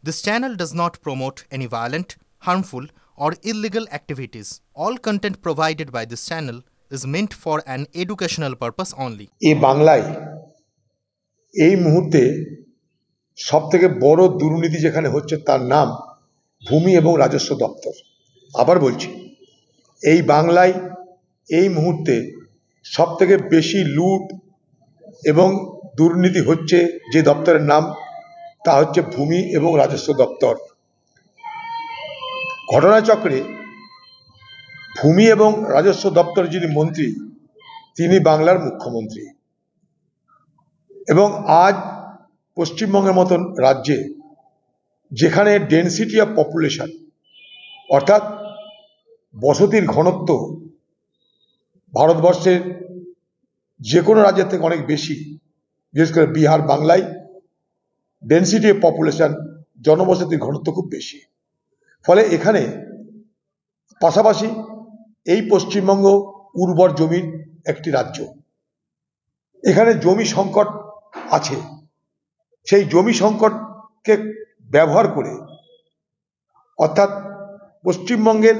This channel does not promote any violent, harmful, or illegal activities. All content provided by this channel is meant for an educational purpose only. এই বাংলায় এই মুহূর্তে সবথেকে বড় দুর্নীতি যেখানে হচ্ছে তার নাম ভূমি এবং রাজস্ব দপ্তর। আবার বলছি, এই বাংলায় এই মুহূর্তে সবথেকে বেশি লুট এবং দুর্নীতি হচ্ছে যে দপ্তরের নাম তা হচ্ছে ভূমি এবং রাজস্ব দপ্তর। ঘটনাচক্রে ভূমি এবং রাজস্ব দপ্তরের যিনি মন্ত্রী তিনি বাংলার মুখ্যমন্ত্রী, এবং আজ পশ্চিমবঙ্গের মতন রাজ্যে যেখানে ডেনসিটি অফ পপুলেশন অর্থাৎ বসতির ঘনত্ব ভারতবর্ষের যে কোনো রাজ্যের থেকে অনেক বেশি, বিশেষ করে বিহার বাংলায় ডেনসিটি অফ পপুলেশন জনবসতির ঘনত্ব খুব বেশি। ফলে এখানে পাশাপাশি এই পশ্চিমবঙ্গ উর্বর জমির একটি রাজ্য, এখানে জমি সংকট আছে। সেই জমি সংকটকে ব্যবহার করে অর্থাৎ পশ্চিমবঙ্গের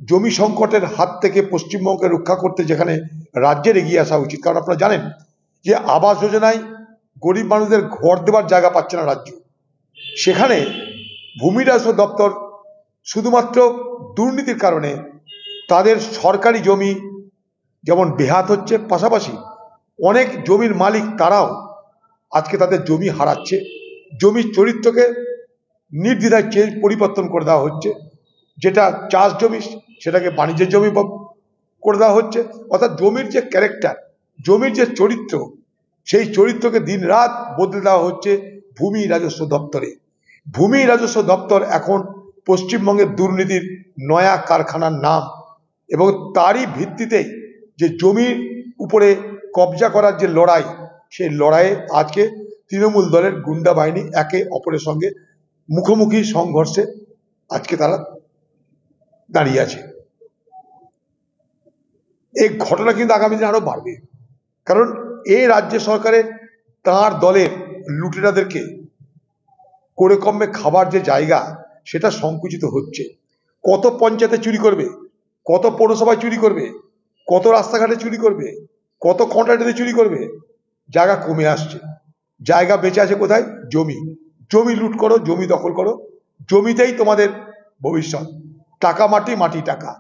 জমি সংকটের হাত থেকে পশ্চিমবঙ্গকে রক্ষা করতে যেখানে রাজ্যের এগিয়ে আসা উচিত, কারণ আপনারা জানেন যে আবাস যোজনায় গরিব মানুষদের ঘর দেওয়ার জায়গা পাচ্ছে না রাজ্য, সেখানে ভূমি রাজস্ব দপ্তর শুধুমাত্র দুর্নীতির কারণে তাদের সরকারি জমি যেমন বেহাত হচ্ছে, পাশাপাশি অনেক জমির মালিক তারাও আজকে তাদের জমি হারাচ্ছে। জমির চরিত্রকে নির্দ্বিধায় পরিবর্তন করে দেওয়া হচ্ছে, যেটা চাষ জমি সেটাকে বাণিজ্যের জমি করে দেওয়া হচ্ছে। অর্থাৎ জমির যে ক্যারেক্টার, জমির যে চরিত্র, সেই চরিত্রকে দিন রাত বদলে দেওয়া হচ্ছে ভূমি রাজস্ব দপ্তরে। ভূমি রাজস্ব দপ্তর এখন পশ্চিমবঙ্গের দুর্নীতির নয়া কারখানার নাম, এবং তারই ভিত্তিতে যে জমির উপরে কবজা করার যে লড়াই, সেই লড়াইয়ে আজকে তৃণমূল দলের গুন্ডা বাহিনী একে অপরের সঙ্গে মুখোমুখি সংঘর্ষে আজকে তারা দাঁড়িয়ে আছে। এই ঘটনা কিন্তু আগামী দিনে আরো বাড়বে, কারণ এই রাজ্য সরকারের তাঁর দলের লুটেরাদেরকে করে কমে খাবার যে জায়গা সেটা সংকুচিত হচ্ছে। কত পঞ্চায়েতে চুরি করবে, কত পৌরসভায় চুরি করবে, কত রাস্তাঘাটে চুরি করবে, কত কন্ট্রাক্টরে চুরি করবে, জায়গা কমে আসছে। জায়গা বেঁচে আছে কোথায়? জমি। জমি লুট করো, জমি দখল করো, জমিতেই তোমাদের ভবিষ্যৎ। টাকা মাটি, মাটি টাকা।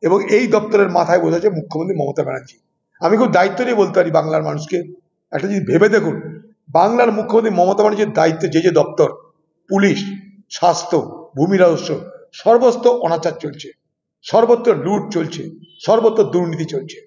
এবং এই দপ্তরের মাথায় বসেছে মুখ্যমন্ত্রী মমতা ব্যানার্জি। আমি খুব দায়িত্ব নিয়ে বলতে পারি বাংলার মানুষকে, একটা জিনিস ভেবে দেখুন, বাংলার মুখ্যমন্ত্রী মমতা ব্যানার্জির দায়িত্বে যে যে দপ্তর, পুলিশ, স্বাস্থ্য, ভূমি রাজস্ব, সর্বস্ব অনাচার চলছে, সর্বত্র লুট চলছে, সর্বত্র দুর্নীতি চলছে।